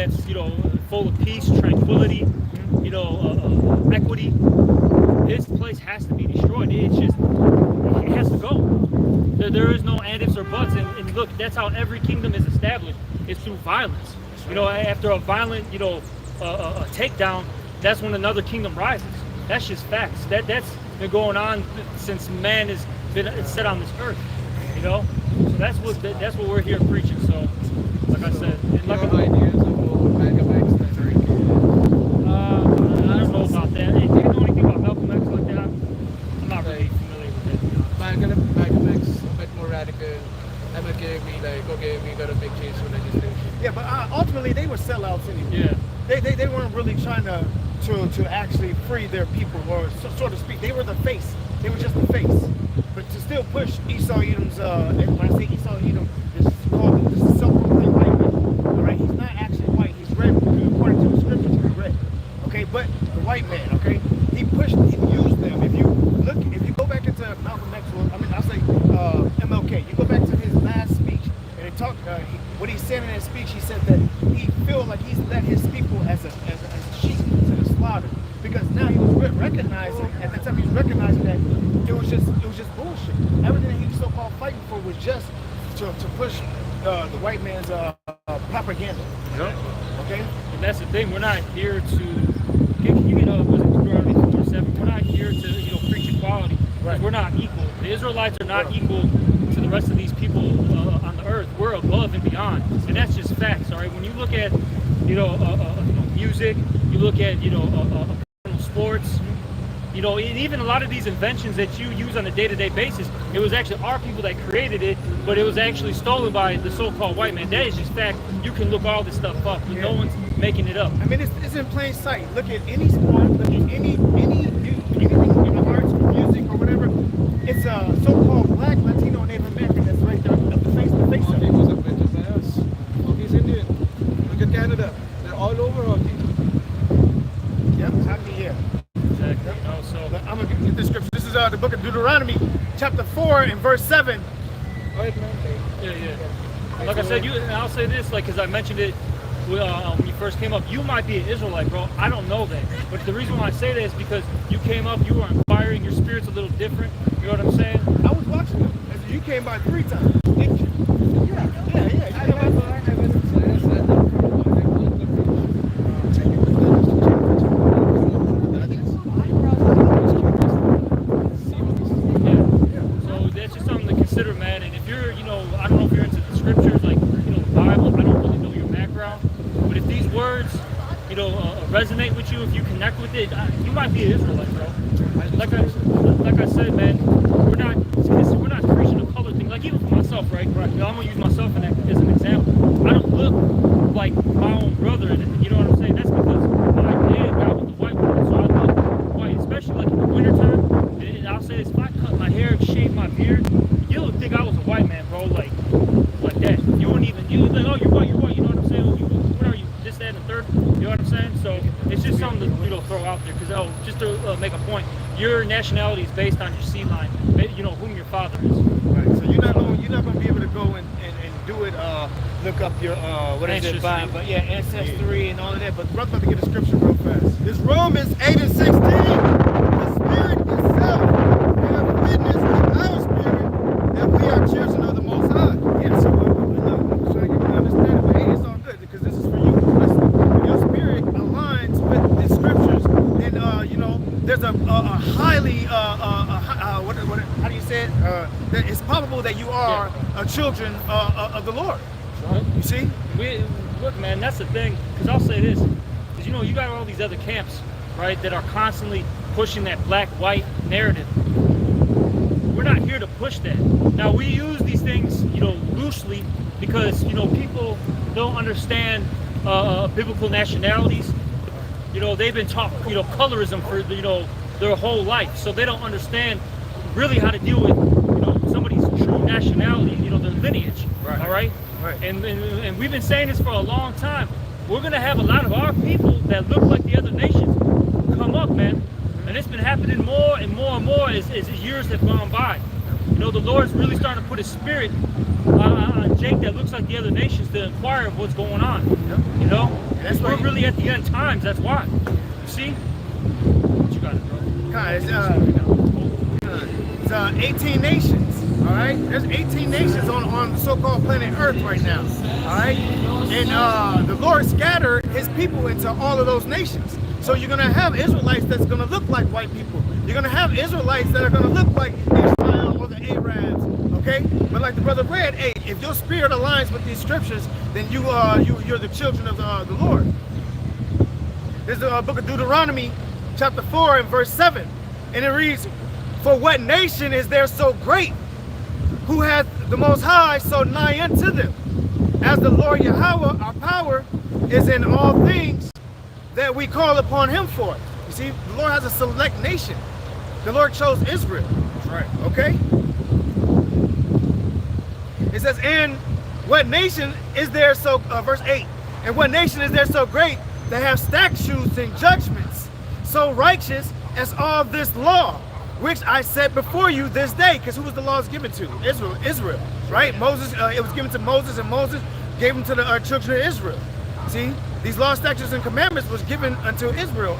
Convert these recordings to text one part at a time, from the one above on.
that's, you know, full of peace, tranquility, you know, equity. This place has to be destroyed. It's just, it has to go. There is no and ifs or buts. And look, that's how every kingdom is established. It's through violence. You know, after a violent, you know, a takedown, that's when another kingdom rises. That's just facts. That's been going on since man has been set on this earth. You know, so that's what we're here preaching. So, like I said, and like ideas of Malcolm X that are I don't know about that. Hey, do you know anything about Malcolm X like that? I'm not really familiar with it. Malcolm X a bit more radical. MLK be like, okay, we gotta make change to legislation. Yeah, but ultimately they were sellouts anyway. Yeah. They weren't really trying to actually free their people, or so to speak. They were the face. They were just the face. But to still push Esau Edom's, when I say Esau Edom, this is self-proclaimed white man. All right, he's not actually white. He's red according to the scriptures. He's red. Okay, but the white man. Okay, he used them. If you go back into Malcolm X, I'll say MLK. You go back to his last speech, and it talked. What he said in his speech, he said that he feel like he's led his people as a sheep to the slaughter, because now he was recognizing at that time, he was recognizing that it was just bullshit. Everything that he was so-called fighting for was just to push the white man's propaganda. Yep. Okay. And that's the thing. We're not here to was it Deuteronomy 4:7? We're not here to preach equality. Right. We're not equal. The Israelites are not equal to the rest of these people on the earth. We're above and beyond, and that's just facts. All right. When you look at music, you look at sports, and even a lot of these inventions that you use on a day-to-day basis, it was actually our people that created it, but it was actually stolen by the so-called white man. That is just fact. You can look all this stuff up, but no one's making it up. I mean, it's in plain sight. Look at any sport, look at anything in the arts, music, or whatever. It's a so-called black, Latino, Native American that's right there up the face of it. Hockey was invented by us. Hockey's Indian. Look at Canada. They're all over hockey. Yep, hockey, yeah. Exactly. So I'm going to get the scripture. This is the book of Deuteronomy, chapter 4 and verse 7. Go ahead, man. Yeah. Like I said, and I'll say this, because I mentioned it when you first came up, you might be an Israelite, bro. I don't know that. But the reason why I say that is because you came up, you were inquiring, your spirit's a little different. You know what I'm saying? I was watching them. You came by 3 times, didn't you? Yeah. So that's just something to consider, man. And if you're, I don't know if you're into the scriptures, like, the Bible, I don't really know your background. But if these words, resonate with you, if you connect with it, you might be an Israelite, bro. Like I said, man, we're not preaching a color thing. Like, even for myself, right? I'm gonna use myself as an example. I don't look like my own brother, and you know what I'm saying? That's because my dad got with the white woman, so I look white, especially like in the wintertime. And I'll say this: if I cut my hair, shave my beard, you would think I was a white man, bro. Like that. You wouldn't even. You would think, oh, you're white. You know what I'm saying? What are you? This, that, and the third. You know what I'm saying? So it's just something to throw out there, because just to make a point, your nationality is based on your seed line. Whom your father is. Right. So you're not gonna be able to go and do it. Look up your ancestry and all of that. But we're about to get a scripture real fast. This Romans 8 and 16. The Spirit itself bears witness with our spirit that we are children of the Most High. Yeah. So I'm trying to get you to understand it, but hey, it's all good because this is for you. Listen, when your spirit aligns with the scriptures, then there's a highly how do you say it? That it's probable that you are children of the Lord. You see? Look, man, that's the thing. Because I'll say this, because you got all these other camps, right, that are constantly pushing that black-white narrative. We're not here to push that. Now, we use these things, loosely, because people don't understand biblical nationalities. They've been taught colorism for their whole life, so they don't understand really how to deal with somebody's true nationality, their lineage. Right. All right. Right. And we've been saying this for a long time. We're gonna have a lot of our people that look like the other nations come up, man. And it's been happening more and more and more as years have gone by. You know, the Lord's really starting to put His Spirit on Jake that looks like the other nations to inquire of what's going on. Yep. You know, That's we're right. really at the end times. That's why. You see? What you got, bro? Guys, it's 18 nations. All right, there's 18 nations on the so-called planet Earth right now. All right, and the Lord scattered His people into all of those nations. So you're gonna have Israelites that's gonna look like white people. You're gonna have Israelites that are gonna look like Israel or the Arabs. Okay, but like the brother read, hey, if your spirit aligns with these scriptures, then you're the children of the Lord. There's the book of Deuteronomy, chapter 4 and verse 7, and it reads, "For what nation is there so great, who hath the Most High so nigh unto them, as the Lord Yahweh, our power, is in all things that we call upon Him for." You see, the Lord has a select nation. The Lord chose Israel. That's right. Okay? It says, and what nation is there so, verse 8, and what nation is there so great that have statutes and judgments so righteous as all this law, which I set before you this day? Because who was the laws given to? Israel, right? Moses, it was given to Moses, and Moses gave them to the children of Israel. See, these law, statutes, and commandments was given unto Israel.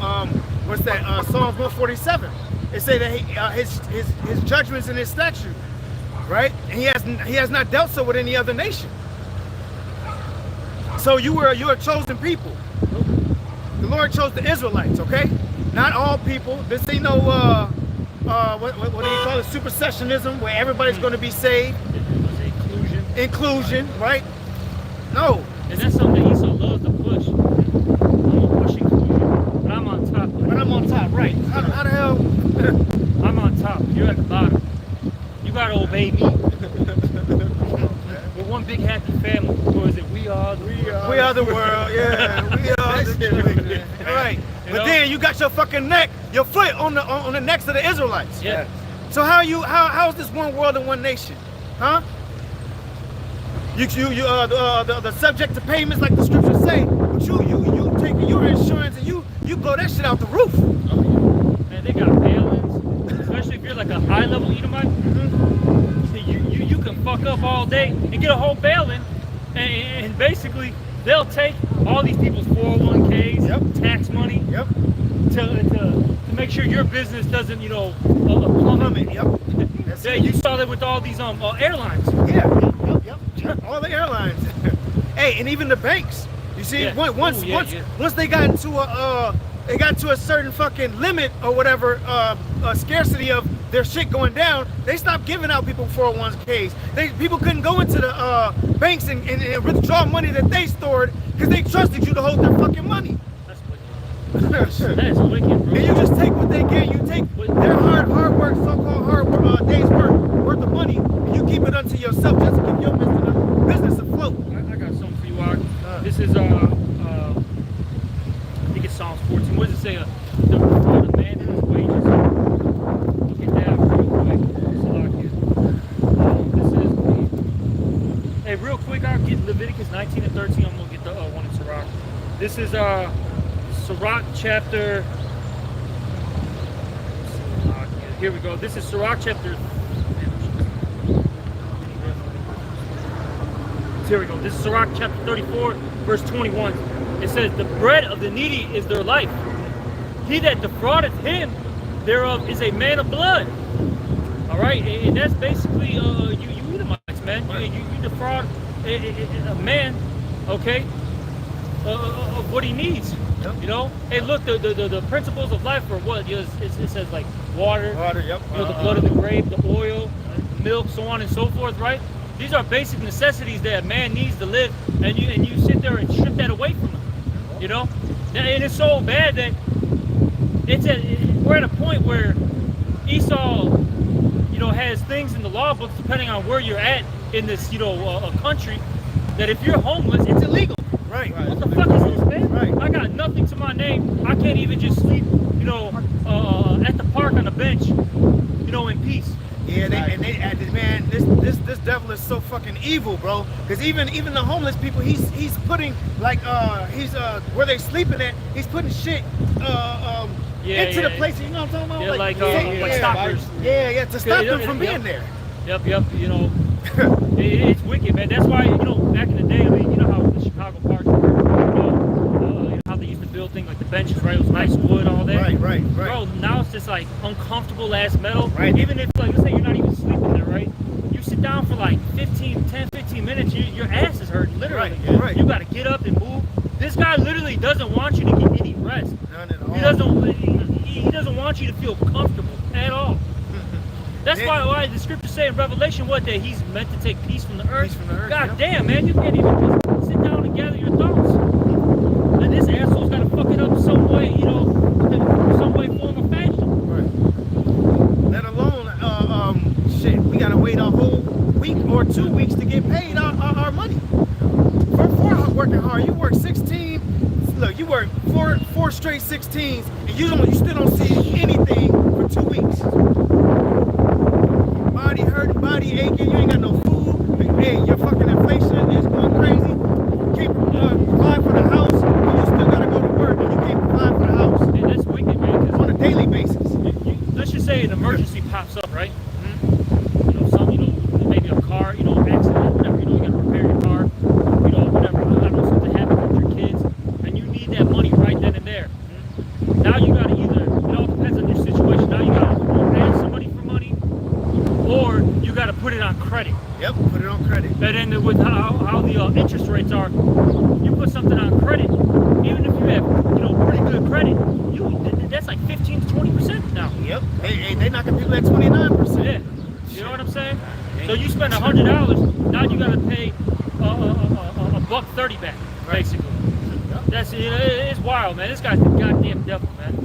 What's that? Psalms 147. It say that his judgments and his statute, right? And he has not dealt so with any other nation. So you're a chosen people. The Lord chose the Israelites, okay? Not all people. This ain't no what do you call it? Supersessionism, where everybody's going to be saved. Inclusion, right? No. And that's something that Esau loves to push. I'm gonna push inclusion, but I'm on top. But I'm on top, right? How the hell? I'm on top. You're at the bottom. You gotta obey me. We're one big happy family. Or is it we are the world? Yeah, we are the children. All right. But then you got your fucking neck, your foot on the necks of the Israelites. Yeah. So how is this one world and one nation? Huh? The subject to payments like the scriptures say, but you take your insurance and you blow that shit out the roof. Man, they got bailings, especially if you're like a high level Edomite. You can fuck up all day and get a whole bailing, and basically they'll take all these people's 401ks, tax money, to make sure your business doesn't, plummet. Yeah, you saw that with all these airlines. Yep. All the airlines. Hey, and even the banks. You see, once they got into a certain fucking limit or whatever, scarcity of their shit going down, they stopped giving out people 401ks. People couldn't go into the banks and withdraw money that they stored because they trusted you to hold their fucking money. That's wicked, bro. And you just take what they get. You take their hard work, so-called hard work, days worth of money, and you keep it unto yourself just to keep your business afloat. I got something for you, Art. This is I think it's Psalms 14. What does it say? The man and his wages. Look at that real quick. Hey, real quick, I'll get Leviticus 19 and 13. I'm gonna get the one in Sirach. This is Sirach chapter. Here we go. This is Sirach chapter. Here we go. This is Sirach chapter 34, verse 21. It says, "The bread of the needy is their life. He that defraudeth him thereof is a man of blood." All right, and that's basically you Edomites, man. You defraud a man, okay, of what he needs. You know, hey, look, the principles of life are what? It says like water, the blood of the grape, the oil, milk, so on and so forth, right? These are basic necessities that a man needs to live, and you sit there and strip that away from him, you know? And it's so bad that we're at a point where Esau, has things in the law books, depending on where you're at in this, a country, that if you're homeless, it's illegal. Right. What the fuck is this, man? Right. I got nothing to my name. I can't even just sleep, at the park on a bench, in peace. Yeah, man, this devil is so fucking evil, bro. Because even the homeless people, he's putting where they sleeping at, he's putting shit into the place. You know what I'm talking about? Yeah, like stoppers. Yeah, to stop them from being there. Yep. You know, it's wicked, man. That's why, you know, back in the day, I mean, you know how the Chicago parks were, you know how they used to build things like the benches, right? It was nice wood, all that. Right. Bro, now it's just like uncomfortable ass metal. Right. Even if, like, let's say you're not even sleeping there, right? You sit down for like 10, 15 minutes, your ass is hurting, literally. Right. You got to get up and move. This guy literally doesn't want you to get any rest. None at all. He doesn't want you to feel comfortable at all. That's why the scriptures say in Revelation what, that he's meant to take peace from the earth. Peace from the earth, God damn, man, you can't even just sit down and gather your thoughts. And this asshole's got to fuck it up some way, you know, some way, form, or fashion. Right. Let alone, shit, we gotta wait a whole week or 2 weeks to get paid our money. For working hard, you work 16. Look, you work four straight 16s, and you still don't see anything for 2 weeks. Body hurting, body aching, you ain't got no food. Hey, your fucking inflation is going crazy. You can't provide for the house, but you still gotta go to work, and you can't provide for the house. And that's wicked, man. 'Cause On a daily basis. let's just say an emergency pops up, right? You know, maybe a car, you know, accident, whatever. You know, you got to repair your car. You know, whatever. I don't know, something happened with your kids, and you need that money right then and there. Now you got to either, it all depends on your situation. Now you got to ask somebody for money, or you got to put it on credit. Yep, put it on credit. And then with how the interest rates are, you put something on credit, even if you have, you know, pretty good credit, that's like 15 to 20% now. Yep. They knocking people at 29%. Yeah. You know what I'm saying? So you spend $100, now you got to pay a $1.30 back, basically. That's it's wild, man. This guy's the goddamn devil, man.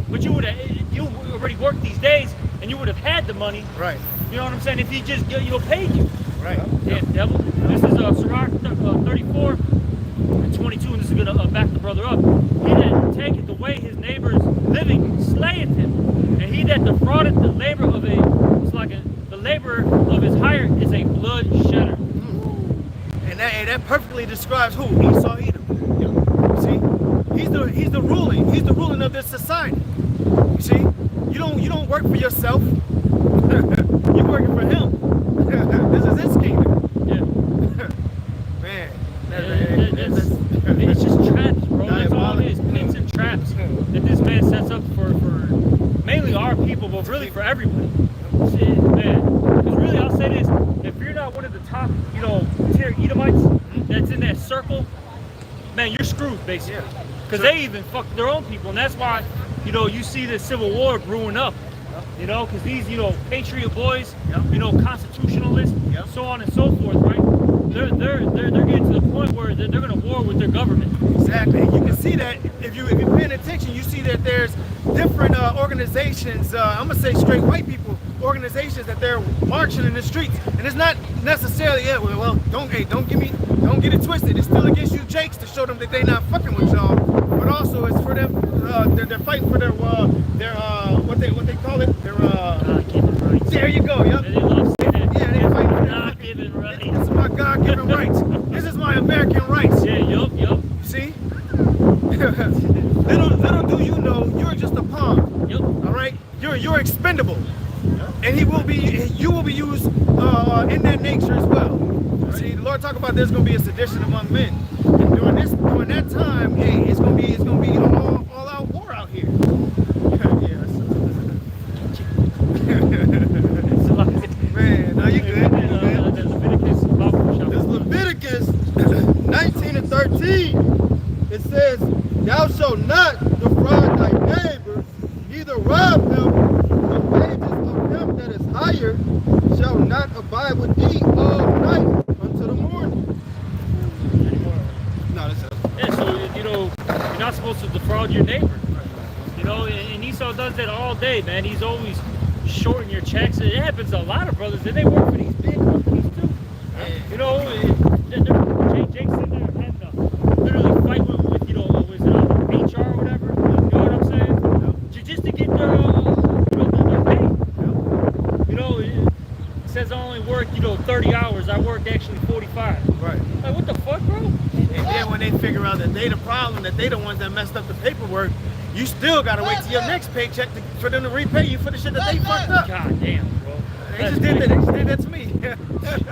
But you already worked these days, and you would have had the money. Right. You know what I'm saying? If he just paid you. Right. Damn devil. This is Sirach 34 and 22, and this is gonna back the brother up. He that taketh away his neighbor's living slayeth him, and he that defraudeth the labor of the labor of his hire is a blood shedder. And that perfectly describes who? Esau Edom. See? He's the ruling of this society. You see? You don't work for yourself. You're working for him. This is his kingdom. Yeah. Man. It's just traps, bro. That's all it is. Pits and traps that this man sets up for mainly our people, but really for everybody. Shit, man. Because really, I'll say this: if you're not one of the top, you know, tier Edomites that's in that circle, man, you're screwed basically. Because they even fuck their own people, and that's why, you know, you see this civil war brewing up. You know, because these, you know, patriot boys, you know, constitutionalists, so on and so forth, right? They're getting to the point where they're going to war with their government. Exactly. You can see that if you're paying attention. You see that there's different organizations. I'm gonna say straight white people organizations that they're marching in the streets, and it's not necessarily well. Don't get it twisted. It's still against you Jakes to show them that they're not fucking with y'all, but also it's for them. They're fighting for their what they call it. Their God-given rights. There you go. Yep. They love saying that. Yeah, they're fighting for God-given rights. This is my God-given rights. This is my American rights. Yeah, yup. See? little do you know, you're just a pawn. Yep. All right? You're expendable. And you will be used in that nature as well. Right. See, the Lord talk about there's gonna be a sedition among men. And during that time, hey, it's gonna be an all out war out here. Man, no, you good. This Leviticus 19 and 13. It says, "Thou shalt not defraud thy neighbor, neither rob him. The wages of him that is hired shall not abide with thee all night until the morning." No, that's it. Yeah, so, you know, you're not supposed to defraud your neighbor. You know, and Esau does that all day, man. He's always shorting your checks. It happens to a lot of brothers, and they work for these big companies too. You know, Jake's in there having to literally fight with you know, was it HR or whatever? You know what I'm saying? Just to get their, their pay. You know, it says I only work, 30 hours. I work actually 45. Right. Like, what the fuck, bro? And then when they figure out that they the problem, that they the ones that messed up the paperwork, you still gotta wait till your next paycheck for them to repay you for the shit that they fucked up. God damn, bro. They just did that. They just did that to me.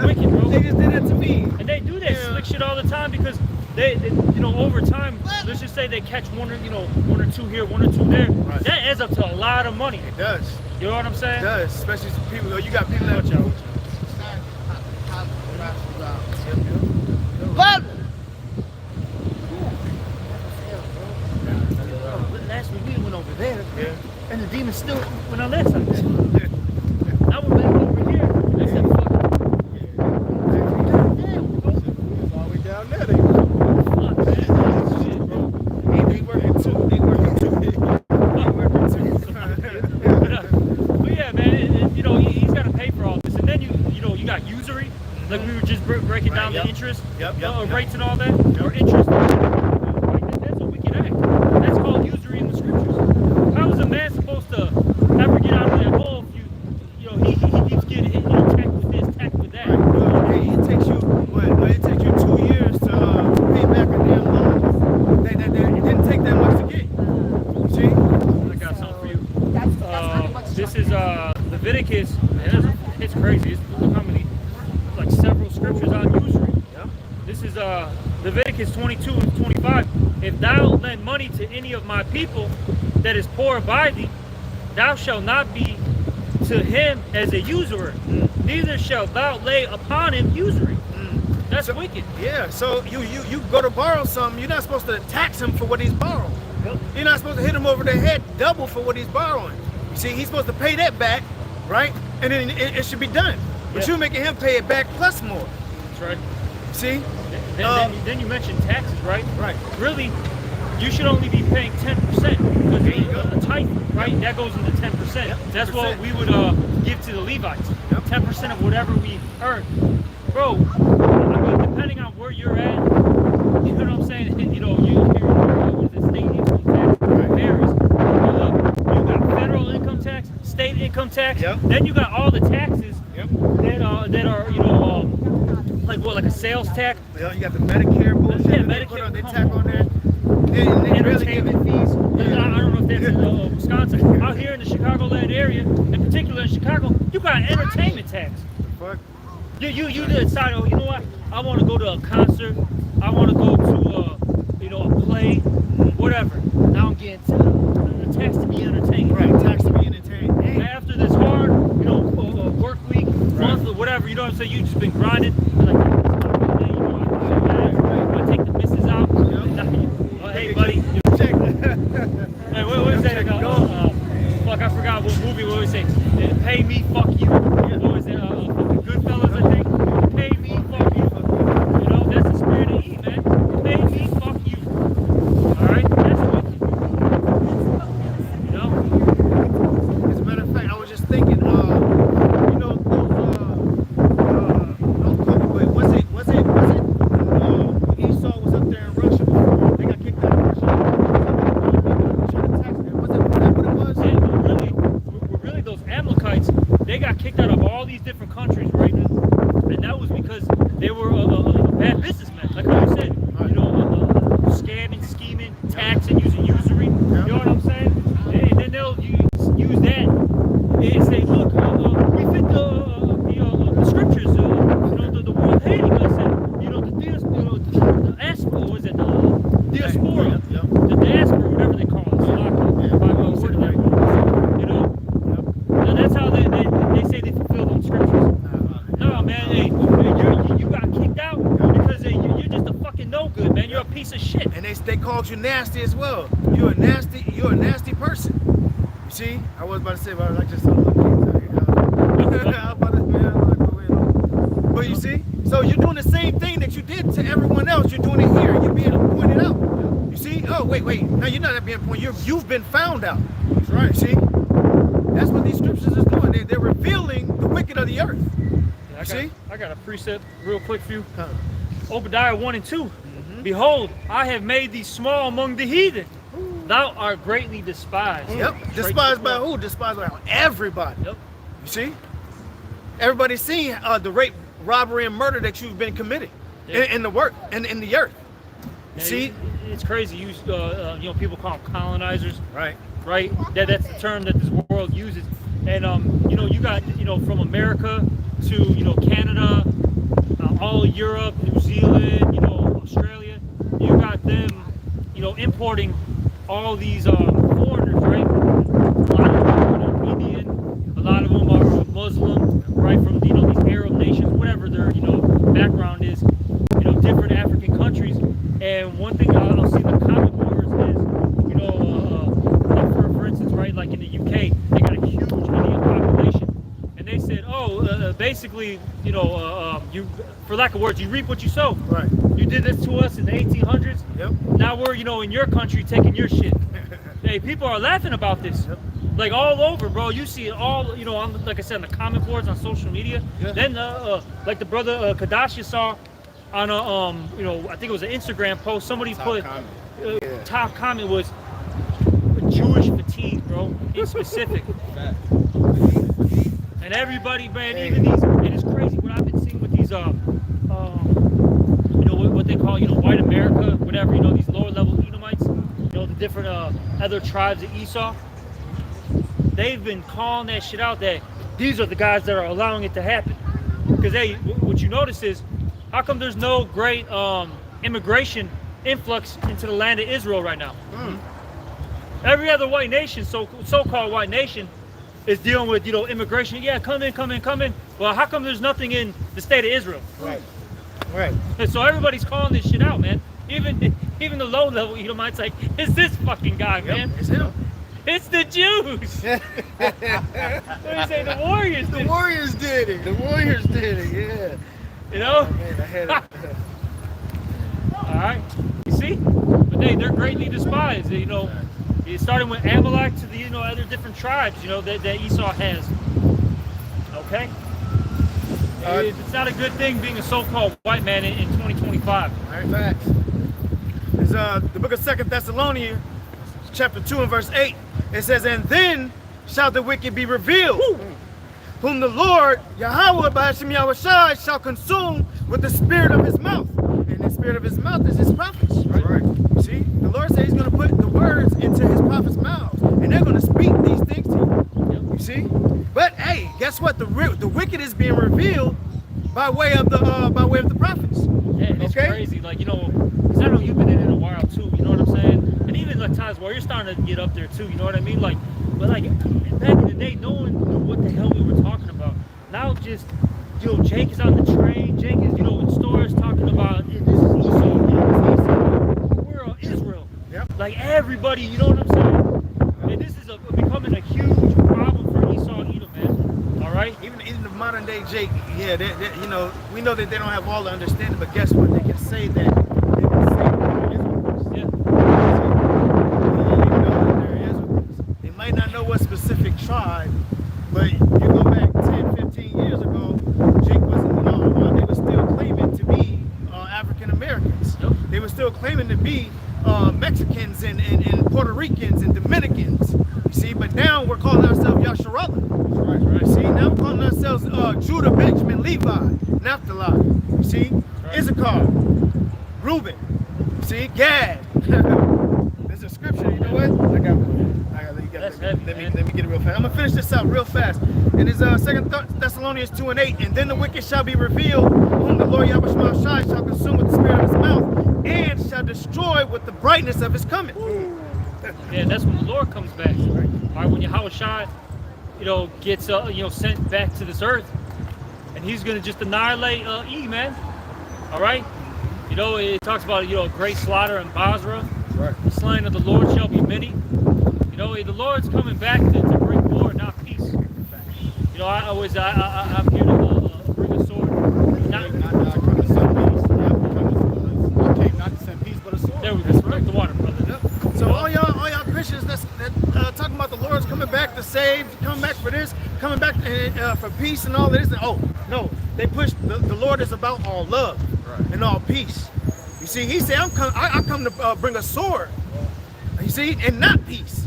Wicked, bro. They just did that to me. And they do that Yeah. slick shit all the time because they you know, over time, let's just say they catch one or two here, one or two there. Right. That adds up to a lot of money. It does. You know what I'm saying? It does. Especially some people. You got people that. Watch out. But Last week we went over there, yeah. and the demon still went on that side. Now we're back over here. They said, fuck it. Yeah, we'll go. It's all the way down there. Fuck, man. Shit, bro. They working too. They working too. They working too. But yeah, man, you know, he's got to pay for all this. And then you know, you got usury. Like we were just breaking down Right, the interest, Yep. rates and all that, or interest. That's a wicked act. That's called usury in the scriptures. How is a man supposed to ever get out of that hole if you know, he keeps getting hit, tack with this, tack with that? Right. It takes you it takes you 2 years to pay back a damn loan. It didn't take that much to get. See? I got something for you. This is Leviticus. Man, it's crazy. Look how many, like several scriptures on usury. Yep. This is Leviticus 22 and 25. If thou lend money to any of my people that is poor by thee, thou shalt not be to him as a usurer, neither shalt thou lay upon him usury. That's So- wicked. Yeah. So you go to borrow something, you're not supposed to tax him for what he's borrowing. Yep. You're not supposed to hit him over the head double for what he's borrowing. You see, he's supposed to pay that back, right? And then it should be done. But Yeah. you're making him pay it back plus more. That's right. See? Then you mentioned taxes, right? Right. Really, you should only be paying 10% because There you go. a tithe, right? That goes into 10%. Yep, That's 10%. what we would give to the Levites. Yep. 10% of whatever we earn. Bro, I mean, depending on where you're at, you know what I'm saying? You know, with the state income tax varies. Look, you got federal income tax, state income tax, Yep. then you got all the taxes Yep. that are like a sales tax. Well, you got the Medicare bullshit. Yeah, that they Medicare, put on, they come tack on, on there. They really give it Entertainment fees. Yeah. I don't know if that's in Wisconsin. Out here in the Chicagoland area, in particular in Chicago, you got an entertainment tax. Fuck. You decide, oh, you know what? I want to go to a concert. I want to go to a play, whatever. Now I'm getting the tax to be entertained. Right, tax to be entertained. Hey. After this hard, work week, month, or whatever, you know what I'm saying? You just been grinding. You're like, I take the misses out. Hey, buddy. Check. Hey, what was that? Fuck, I forgot what movie. What was it? Pay me, fuck you. What was it? Fucking Goodfellas, I think. Pay me, fuck you. You know, that's the spirit of E, man. Pay me, fuck you. All right, that's wicked. You know. As a matter of fact, I was just thinking, you know, was it Esau was up there in Russia before they got kicked out of Russia? Trying to tax them. Was that what it was? And really, those Amalekites, they got kicked out of all these different countries, right? And that was because they were bad businessmen, like how you said. You know, scamming, scheming, taxing, using usury. You know what I'm saying? And then they'll use that and say, look, we fit the scriptures. You know, the world hating us, and you know, the diaspora, was it the diaspora? Yep. The diaspora, whatever they call it. You know. And that's how they say they fulfill those scriptures. No, man, hey, you got kicked out because you're just a fucking no good, man. You're a piece of shit. And they called you nasty as well. You're a nasty person. You see? I was about to say, but I just saw But you see? So you're doing the same thing that you did to everyone else. You're doing it here. You're being pointed out. You see? Oh, wait. No, you're not being pointed. You've been found out. That's right. You see? That's what these scriptures is doing. They're revealing the wicked of the earth. I got a precept real quick for you. Obadiah 1 and 2. Behold, I have made thee small among the heathen. Thou art greatly despised. Yep. Despised by who? Despised by everybody. Yep. You see? Everybody's seen the rape, robbery, and murder that you've been committing in the work and in the earth. You see? It's crazy. You know, people call them colonizers. Right. Right? That's the term that this world uses. And you know, you got, you know, from America to, you know, Canada, all Europe, New Zealand, you know, Australia. You got them, you know, importing all these foreigners, right? A lot of them are, you know, Indian, a lot of them are Muslim, right? From, you know, these Arab nations, whatever their, you know, background is, you know, different African countries. And one thing I'll see in the comment boards is, you know, like for instance, right, like in the UK, they got a huge Indian population, and they said, oh, basically, you know, you, for lack of words, you reap what you sow. Right. You did this to us in the 1800s. Yep. Now we're, you know, in your country taking your shit. Hey, people are laughing about this. Yep. Like all over, bro. You see it all, you know, on, like I said, on the comment boards on social media. Yeah. Then, like the brother Kadashia saw on a, you know, I think it was an Instagram post. Somebody put top comment was Jewish fatigue, bro, in specific. And everybody, man, even these, and it's crazy what I've been seeing with these, you know, what they call, you know, white America, whatever, you know, these lower level Edomites, you know, the different other tribes of Esau. They've been calling that shit out, that these are the guys that are allowing it to happen. Because, hey, what you notice is, how come there's no great immigration influx into the land of Israel right now? Every other white nation, so-called white nation, is dealing with, you know, immigration. Yeah, come in, come in, come in. Well, how come there's nothing in the state of Israel? Right. Right. And so everybody's calling this shit out, man. Even the low level Edomites, like, it's this fucking guy, man. It's him. It's the Jews. What do you say? The Warriors did The it. Warriors did it. The Warriors did it. Yeah. You know? Man, I had it. All right. You see? But they're greatly despised. You know, starting with Amalek to the, you know, other different tribes, you know, that Esau has. Okay? It's not a good thing being a so-called white man in 2025. All right, facts. It's the book of 2 Thessalonians, chapter 2 and verse 8. It says, and then shall the wicked be revealed, whom the Lord, Yahweh, Ba'ashem Yahushai, shall consume with the spirit of his mouth. And the spirit of his mouth is his prophets. Right? See, the Lord says he's going to put the words into his prophets' mouths, and they're going to speak these things to you. You see? But hey, guess what? The wicked is being revealed by way of the prophets. Yeah, and it's crazy. Like, you know, because I know you've been in it a while too. You know what I'm saying? And even like times where you're starting to get up there too. You know what I mean? Like, but like back in the day, no one knew what the hell we were talking about. Now, just, you know, Jake is on the train. Jake is, you know, in stores talking about this is Esau. We're on Israel. Yep. Like everybody, you know what I'm saying? And this is becoming a huge problem for Esau and Edom, man. All right. Even the modern day Jake, yeah, you know, we know that they don't have all the understanding, but guess what? They can say that. They can say that they're Israelites. Yeah. They know that they're Israelites. They might not know what specific tribe, but you go back 10, 15 years ago, Jake wasn't, you know, they were still claiming to be African Americans. Yep. They were still claiming to be Mexicans and Puerto Ricans and Dominicans. You see, but now we're calling ourselves Yasharallah. Right. You see, now we're calling ourselves Judah, Benjamin, Levi, Naphtali. You see, Issachar, Reuben. You see, Gad. There's a scripture. You know what? I got you That's let heavy, me man. get it real fast. I'm gonna finish this out real fast. And it's 2 Thessalonians 2 and 8. And then the wicked shall be revealed, whom the Lord Yahweh shall consume with the spirit of his mouth, and shall destroy with the brightness of his coming. Yeah, that's when the Lord comes back. Right? All right, when Yahushua, you know, gets you know, sent back to this earth, and he's gonna just annihilate E, man. All right. You know, it talks about, you know, a great slaughter in Basra. Right. The slain of the Lord shall be many. You know, the Lord's coming back to bring war, not peace. You know, I'm here to bring a sword. Not to send peace, but a sword. there we go. Right. The water, brother. Yep. So all y'all Christians that talking about the Lord's coming back to save, coming back for this, coming back for peace and all this. Oh no, they push the Lord is about all love and all peace. You see, he said, I come to bring a sword. You see, and not peace.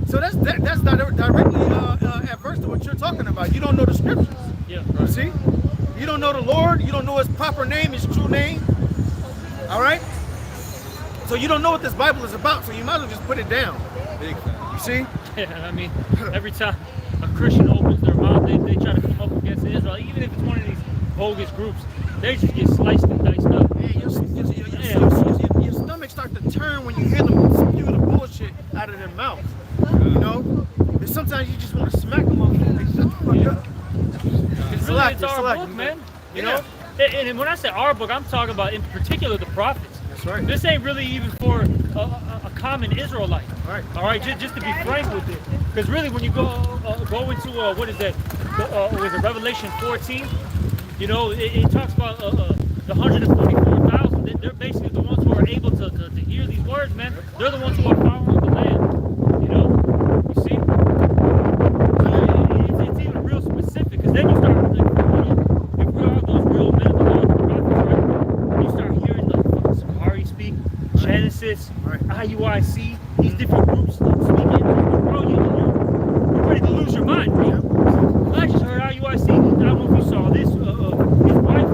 So that's directly adverse to what you're talking about. You don't know the scriptures. Yeah. You see, you don't know the Lord. You don't know his proper name, his true name. All right. So you don't know what this Bible is about. So you might as well just put it down. Big fan. You see? Yeah, I mean, every time a Christian opens their mouth, they try to come up against Israel, even if it's one of these bogus groups, they just get sliced and diced up. Yeah, your stomach starts to turn when you hear them spew the bullshit out of their mouth. You know? And sometimes you just want to smack them off and shut the fuck up. It's our book, man. You know? And when I say our book, I'm talking about in particular the prophets. That's right. This ain't really even for a common Israelite. Right. All right, just to be frank with it. Because really, when you go into, what is that? Was it Revelation 14? You know, it talks about the 144,000. They're basically the ones who are able to hear these words, man. They're the ones who are following the Lamb. You know? You see? It's even real specific. Because then you start, like, if we are those real men of the Lord, the prophets, right? You start hearing, like, fucking Sakari speak, Genesis, IUIC, these different groups speaking. Bro, you're ready to lose your mind, bro. I just heard IUIC. I don't know if you saw this. His wife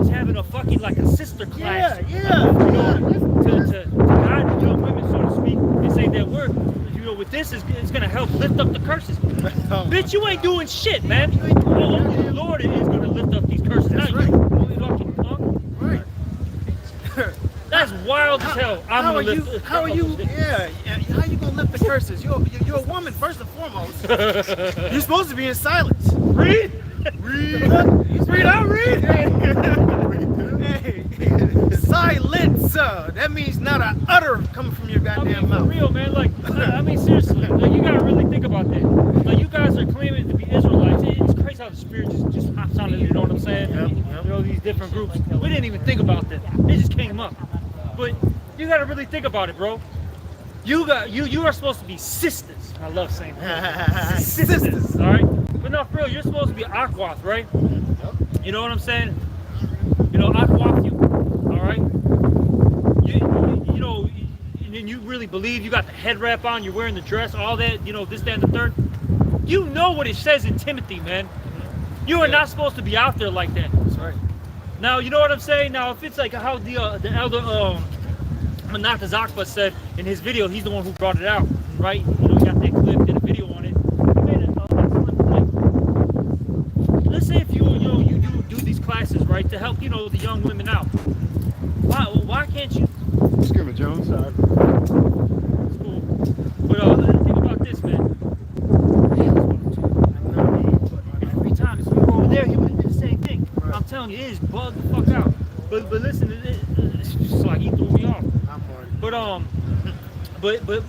is having a fucking, like, a sister class. You know, to guide the young women, so to speak, and say that we're, you know, with this, it's going to help lift up the curses. Bitch, you ain't doing shit, man. Only the Lord is going to lift up these curses. That's not right. you fucking punk. Right. That's wild as hell. How are you gonna lift the curses? You're a woman first and foremost. You're supposed to be in silence. Read. Read out, read. Hey. Silence. That means not an utter coming from your I mean, goddamn for mouth. real, man. Like, I mean, seriously. Like, you gotta really think about that. Like, you guys are claiming to be Israelites. It's crazy how the Spirit just hops on it. You know what I'm saying? Yep. You know, these different groups. We didn't even think about that. It just came up. But you gotta really think about it, bro. You are supposed to be sisters. I love saying that. Sisters, all right? But no, for real, you're supposed to be Akwath, right? You know what I'm saying? You know, Akwath you, all right? You know, and you really believe, you got the head wrap on, you're wearing the dress, all that, you know, this, that, and the third. You know what it says in Timothy, man. You are not supposed to be out there like that. That's right. Now, you know what I'm saying? Now, if it's like how the elder Manata Zakba said in his video, he's the one who brought it out, right? You know, he got that clip, did a video on it. He made it, like, let's say if you do these classes, right, to help, you know, the young women out. Why can't you? Excuse me, Jones. It's cool. But think about this, man. Every time you go over there, he would do the same thing. I'm telling you, it is bugged the fuck out. But listen, it's just like he threw me off. But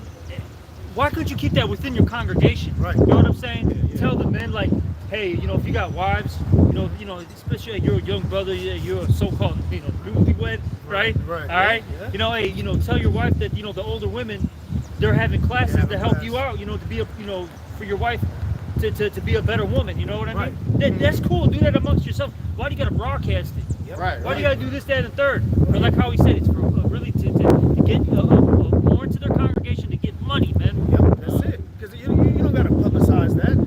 why couldn't you keep that within your congregation? Right. You know what I'm saying? Yeah. Tell the men, like, hey, you know, if you got wives, you know, especially you're a young brother, you're a so-called, you know, newlywed, right? Right. All right. Yeah. You know, hey, you know, tell your wife that, you know, the older women, they're having classes to help you out, you know, to be a, you know, for your wife to be a better woman. You know what I mean? That's cool. Do that amongst yourself. Why do you got to broadcast it? Yep. Why do you got to do this, that, and the third? Or like how he said, it's for really to get more into their congregation to get money, man. Yep, that's it. Because you don't got to publicize that.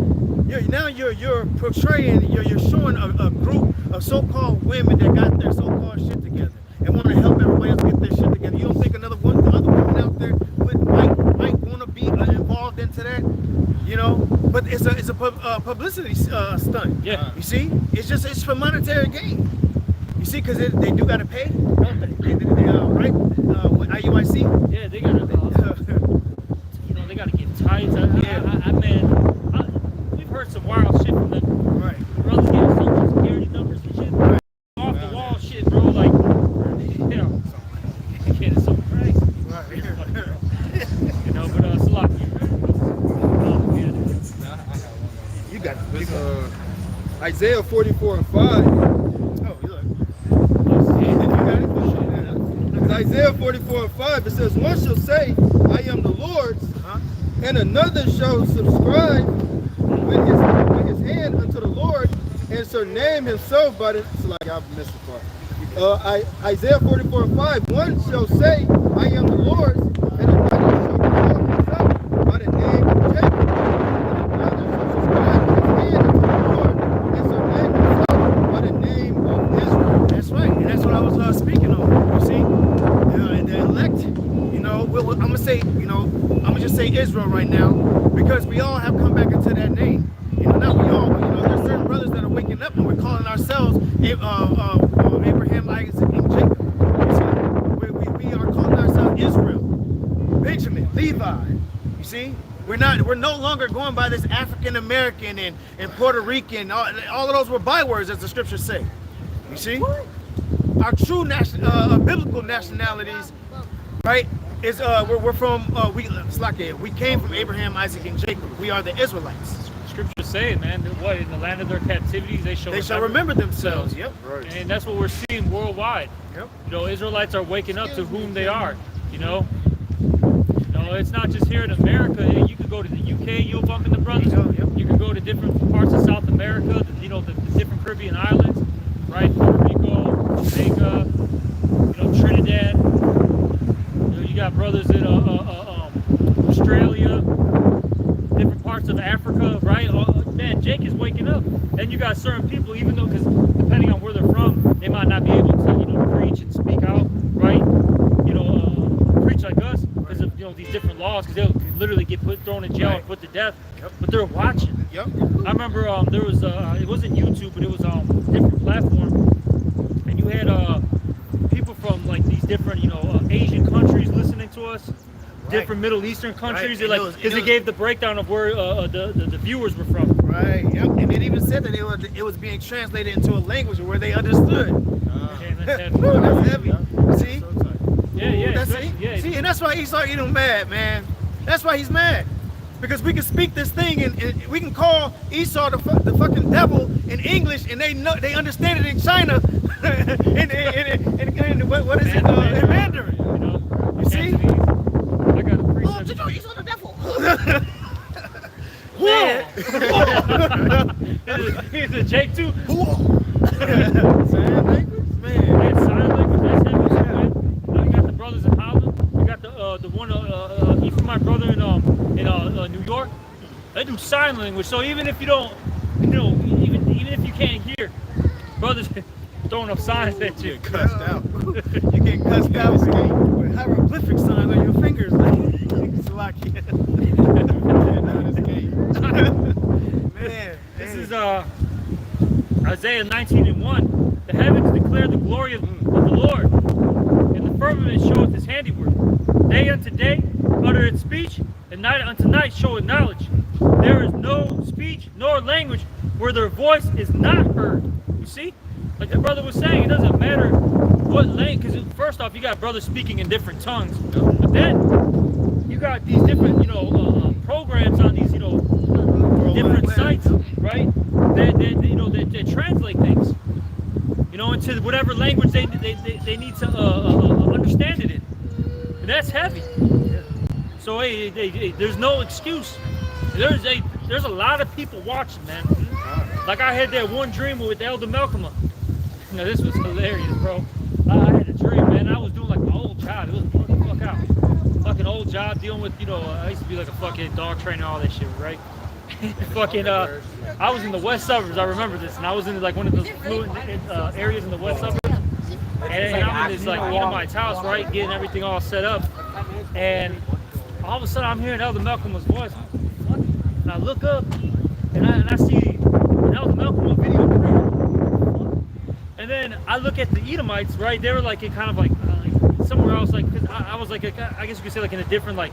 You're portraying, you're showing a group of so-called women that got their so-called shit together and want to help everybody else get their shit together. You don't think the other woman out there might want to be involved into that? You know, but it's a publicity stunt. Yeah. You see, it's for monetary gain. You see, because they do got to pay, don't they? Right? With IUIC. Yeah, they got to. You know, they got to get tithes. We've heard some wild shit from them. Right. Brothers getting social security numbers and shit. Right. Off the wall shit, bro. Like, you know, it's so crazy. Right. You know, but it's a lot. You got It's, Isaiah 44 and 5. Oh, you look. It's Isaiah 44 and 5. It says, one shall say, I am the Lord's, and another shall subscribe with his hand unto the Lord, and shall name himself by the. It's like I've missed the part. Isaiah 44 and 5. One shall say, I am the Lord's, and another shall call himself by the name of Jacob. And another shall subscribe with his hand unto the Lord, and shall name himself by the name of Israel. That's right, and that's what I was speaking on. You see, and the elect, you know, I'm gonna say, I'm gonna just say Israel right now, because we all have come back into that name. Not we all, but there's certain brothers that are waking up and we're calling ourselves Abraham, Isaac, and Jacob. You see, we are calling ourselves Israel, Benjamin, Levi. You see, we're no longer going by this African American and Puerto Rican. All of those were bywords, as the scriptures say. You see, our true biblical nationalities, right? Is we're from we came from Abraham, Isaac, and Jacob. We are the Israelites. Scriptures say, man, what in the land of their captivities they shall remember themselves. Yep. Right. And that's what we're seeing worldwide. Yep. Israelites are waking up to whom they are. It's not just here in America. You could go to the UK, you'll bump into brothers. Yep. You can go to different parts of South America, the different Caribbean islands, right? Puerto Rico, Jamaica, Trinidad. You got brothers in Australia, different parts of Africa, right? Man, Jake is waking up. And you got certain people, even though, because depending on where they're from, they might not be able to, preach and speak out, right? Preach like us because of these different laws, because they'll literally get thrown in jail and put to death. Yep. But they're watching. Yep. I remember there was it wasn't YouTube, but it was different platform, and you had people from like these different Asian countries listening to us. Different Middle Eastern countries, Right. because it gave the breakdown of where the viewers were from. Right. Yep. And it even said that it was being translated into a language where they understood. Yeah, that's heavy. Ooh, that's heavy. See? Yeah, That's especially- yeah. See, and that's why Esau Edom mad, man. That's why he's mad. Because we can speak this thing and we can call Esau the fucking devil in English, and they understand it in China and what is it? In Mandarin. You see? I got a preset. Esau the devil. He's a Jake too. Sign language? Man. Yeah, sign language, that's heavy too, man. You got the brothers in Holland. You got the one even my brother in New York. They do sign language. So even if you don't, even if you can't hear, brothers throwing up signs at you. You get cussed out. You get cussed out with hieroglyphic signs on your fingers. Man, This is Isaiah 19:1. The heavens declare the glory of the Lord, and the firmament showeth his handiwork. Day unto day uttereth speech, and night unto night showeth knowledge. There is no speech nor language where their voice is not heard. You see? Like the brother was saying, it doesn't matter what language, because first off, you got brothers speaking in different tongues, but then you got these different, programs on these, different sites, right? That translate things, into whatever language they need to understand it in, and that's heavy. So hey, there's no excuse. There's a lot of people watching, man. Like I had that one dream with Elder Malcolm. Now this was hilarious, bro. I had a dream, man. I was doing like my old job. It was blowing the fuck out. Fucking old job dealing with, I used to be like a fucking dog trainer, all that shit, right? Fucking, I was in the west suburbs. I remember this, and I was in like one of those fluent areas in the west suburbs. And I'm in this like Edomite's house, right, getting everything all set up. And all of a sudden, I'm hearing Elder Malcolm's voice. And I look up, and I see an Elder Malcolm video. And then I look at the Edomites, right? They were like in kind of like somewhere else, like, cause I was like, I guess you could say like in a different like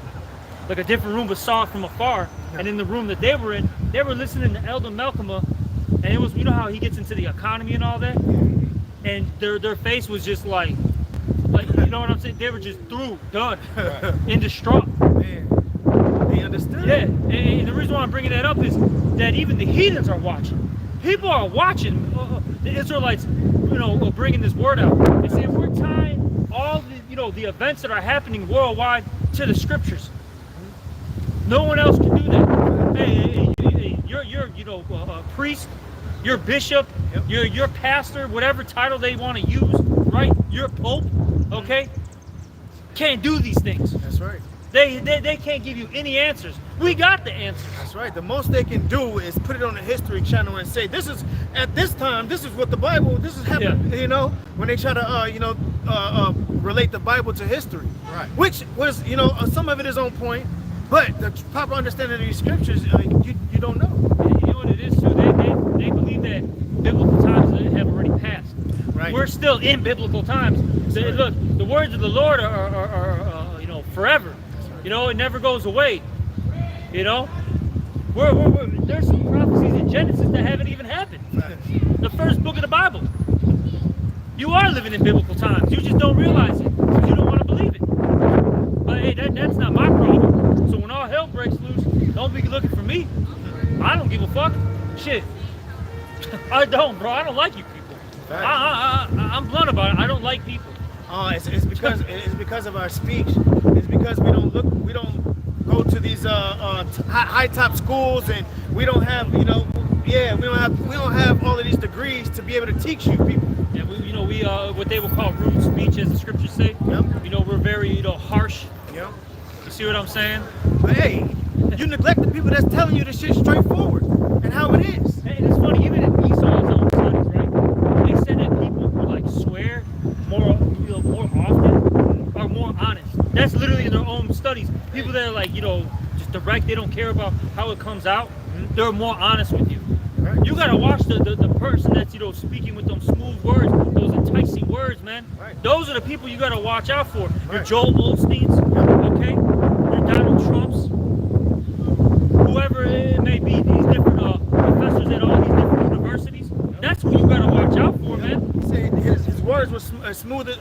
a different room, but saw it from afar. And in the room that they were in, they were listening to Elder Malcolm, and it was, how he gets into the economy and all that, and their face was just like you know what I'm saying? They were just done, in distraught. Man, they understood. Yeah, and the reason why I'm bringing that up is that even the heathens are watching. People are watching the Israelites, bringing this word out. They say we're tying all the, the events that are happening worldwide to the scriptures. No one else can do that. Hey, you're a priest, your bishop, your pastor, whatever title they want to use, right? Your pope, okay? Can't do these things. That's right. They can't give you any answers. We got the answers. That's right. The most they can do is put it on the History Channel and say, this is, at this time, this is what the Bible, this is happening, you know, when they try to, relate the Bible to history. Right. Which was, some of it is on point, but the proper understanding of these scriptures, you don't know. And you know what it is, too? They believe that biblical times have already passed. Right. We're still in biblical times. Look, the words of the Lord are forever. You know, it never goes away. You know, there's some prophecies in Genesis that haven't even happened. The first book of the Bible. You are living in biblical times. You just don't realize it because you don't want to believe it. But hey, that's not my problem. So when all hell breaks loose, don't be looking for me. I don't give a fuck. Shit. I don't, bro. I don't like you people. I'm blunt about it. I don't like people. It's because of our speech. It's because we don't go to these high top schools, and we don't have we don't have all of these degrees to be able to teach you people. Yeah, we what they will call rude speech, as the scriptures say. Yep. We're very harsh. Yep. You see what I'm saying? But hey, you neglect the people that's telling you the shit straightforward and how it is. And it's funny, even in Esau's own studies, right? They said that people who swear more often are more honest. That's literally in their own studies. People that are just direct, they don't care about how it comes out. They're more honest with you. Right. You gotta watch the person that's speaking with them smooth words, those enticing words, man. Right. Those are the people you gotta watch out for. Your Right. Joel Osteen's, okay? Your Donald Trump's, whoever it may be, these different professors at all these different universities. That's who you gotta watch out for, man. He said his words were smoother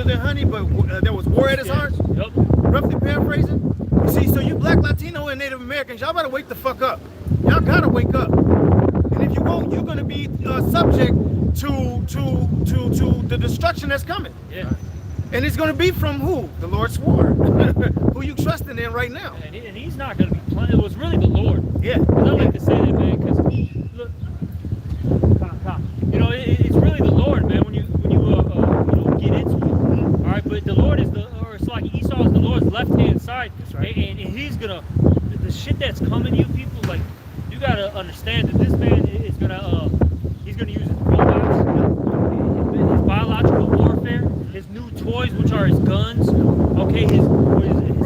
than honey, but there was war at his heart. Yep. Roughly paraphrasing. See, so you Black, Latino, and Native Americans, y'all better wake the fuck up. Y'all gotta wake up. And if you won't, you're gonna be subject to the destruction that's coming. Yeah. And it's gonna be from who? The Lord swore. Who you trusting in right now? And he's not gonna be playing. It was really the Lord. Yeah. 'Cause I like to say that, man, because look, it's really the Lord, man. When you get into it, all right. But the Lord it's like Esau is the Lord's left-hand side. That's right. And he's gonna the shit that's coming, you people, you gotta understand that this man is gonna he's gonna use his robots, his biological warfare, his new toys, which are his guns, okay, his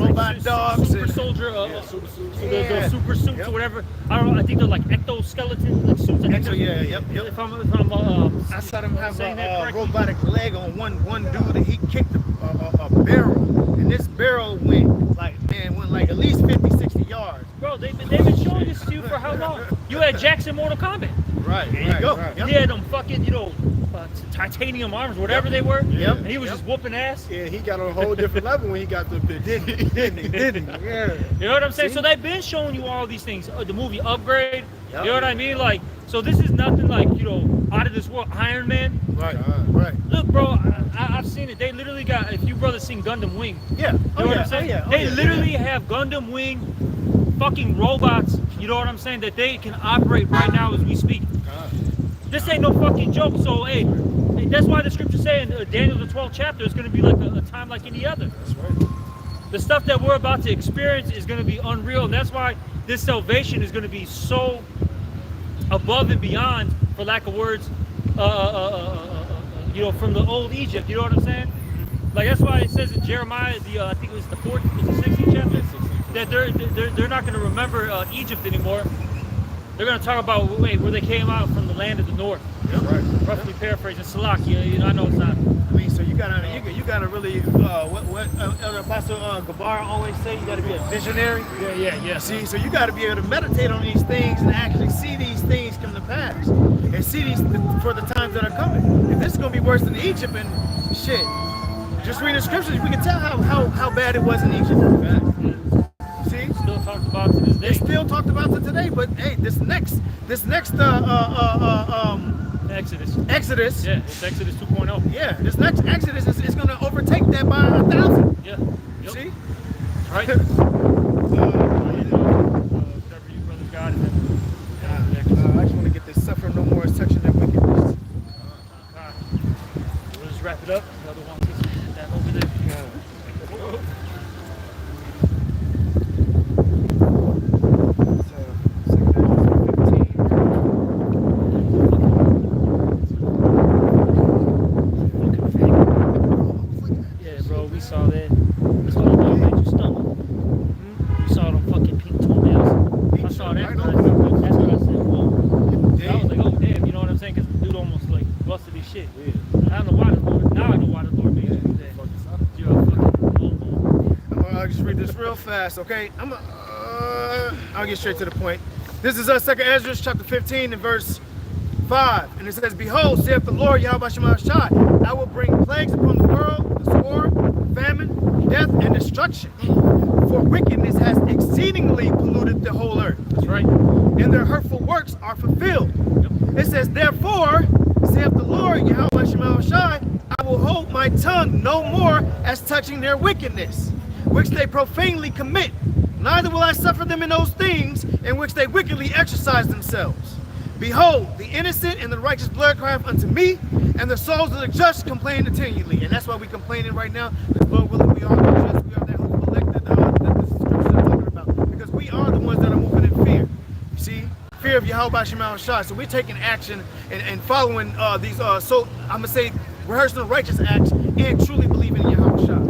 Robot dogs super and- soldier, super suits. those super suits Yep. or whatever. I don't know. I think they're like exoskeleton suits. Yep. If I'm I saw them have saying that a correctly. robotic leg on one dude, and he kicked a barrel, and this barrel went like at least 50, 60 yards. Bro, they've been showing this to you for how long? You had Jackson Mortal Kombat. Right. There you go. Right. Yep. He had them fucking titanium arms, whatever they were. Yep. And he was just whooping ass. Yeah, he got on a whole different level when he got the big. Didn't he? Yeah. You know what I'm saying? So they've been showing you all these things. The movie Upgrade. Yep. You know what I mean? So this is nothing out of this world. Iron Man. Right. Right. Look, bro, I've seen it. They literally got, if you brothers seen Gundam Wing, Yeah. you know what I'm saying? They literally have Gundam Wing fucking robots, you know what I'm saying, that they can operate right now as we speak. This ain't no fucking joke. So, hey, that's why the scripture saying Daniel the 12th chapter is going to be like a time like any other. That's right. The stuff that we're about to experience is going to be unreal. And that's why this salvation is going to be so above and beyond, for lack of words, from the old Egypt. You know what I'm saying? That's why it says in Jeremiah, I think it was the 16th chapter, that they're not going to remember Egypt anymore. They're going to talk about where they came out from, the land of the north. Yeah, right. Roughly paraphrasing Salakia. I know it's not. I mean, so you gotta really what Elder Apostle Gabar always say. You gotta be a visionary. Yeah. See, so you gotta be able to meditate on these things and actually see these things come to pass, and see these for the times that are coming. If this is gonna be worse than Egypt, and shit, just reading the scriptures, we can tell how bad it was in Egypt. See, Still talked about to this day. it's still talked about to today. But hey, this next Exodus. Yeah, it's Exodus 2.0. Yeah, this next Exodus is going to overtake that by 1,000. Yeah. Yep. See? Right. Whatever you brothers got. And then, I just want to get this suffer no more section that we can just. we'll just wrap it up. Another one. That over there. I'll just read this real fast, okay? I'll get straight to the point. This is 2nd Ezra chapter 15 and verse 5. And it says, Behold, saith the Lord Yahweh Shai, I will bring plagues upon the world, the sword, famine, death, and destruction. For wickedness has exceedingly polluted the whole earth. That's right. And their hurtful works are fulfilled. It says, Therefore, saith the Lord Yahweh Shai, I will hold my tongue no more as touching their wickedness, which they profanely commit. Neither will I suffer them in those things in which they wickedly exercise themselves. Behold, the innocent and the righteous blood crieth unto me, and the souls of the just complain continually. And that's why we're complaining right now. Because Lord willing, we are the just, we are that hope elected that the scriptures are talking about. Because we are the ones that are moving in fear. You see? Fear of Yahweh Shai. So we're taking action and following these, so I'm going to say, rehearsing the righteous acts and truly believing in Yahweh Shai.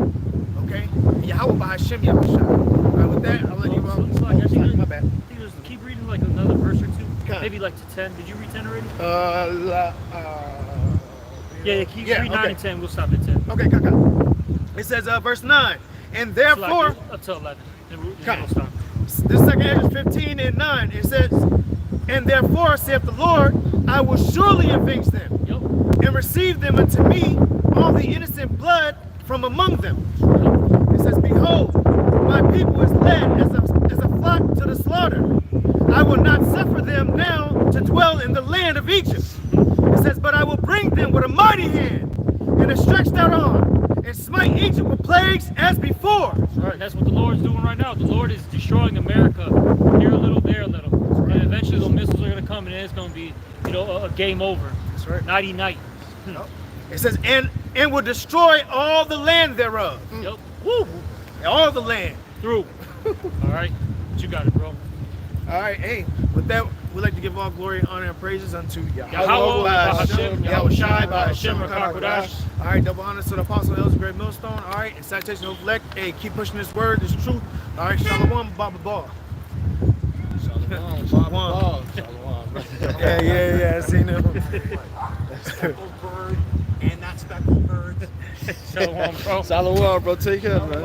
Okay? Yahweh Hashem Yahweh Shai. All right, with that, I'll let you So it's like, I think my bad. I think it was, keep reading like another verse or two. Okay. Maybe like to 10. Did you read 10 already? Yeah, keep read 9 and 10. We'll stop at 10. Okay, it says verse 9. And therefore, up to 11. Then we'll Okay. stop. this 2nd Ezra 15 and 9, it says, And therefore, saith the Lord, I will surely avenge them, Yep. and receive them unto me all the innocent blood from among them. It says, Behold, my people is led as a flock to the slaughter. I will not suffer them now to dwell in the land of Egypt. It says, But I will bring them with a mighty hand and a stretched out arm, and smite Egypt with plagues as before. Right. That's what the Lord's doing right now. The Lord is destroying America here a little, there a little. And eventually those missiles are going to come and it's going to be, a game over. That's right. Nighty night. It says, and will destroy all the land thereof. Yep. Woo! All the land. Through. All right. But you got it, bro. All right, hey, with that, we'd like to give all glory, honor, and praises unto Yahweh, Yahweh, Hashem, Yahweh Shai, Hashem, Hashem, Rakakodash. All right, double honors to the Apostle Elder Great Millstone. All right, and salutation of elect. Hey, keep pushing this word, this truth. All right, Shalom, Baba Ball. Shalom, Shalom. Yeah, I seen him. Speckled bird and not speckled birds. Shalom, bro. Shalom, bro. Take care, man.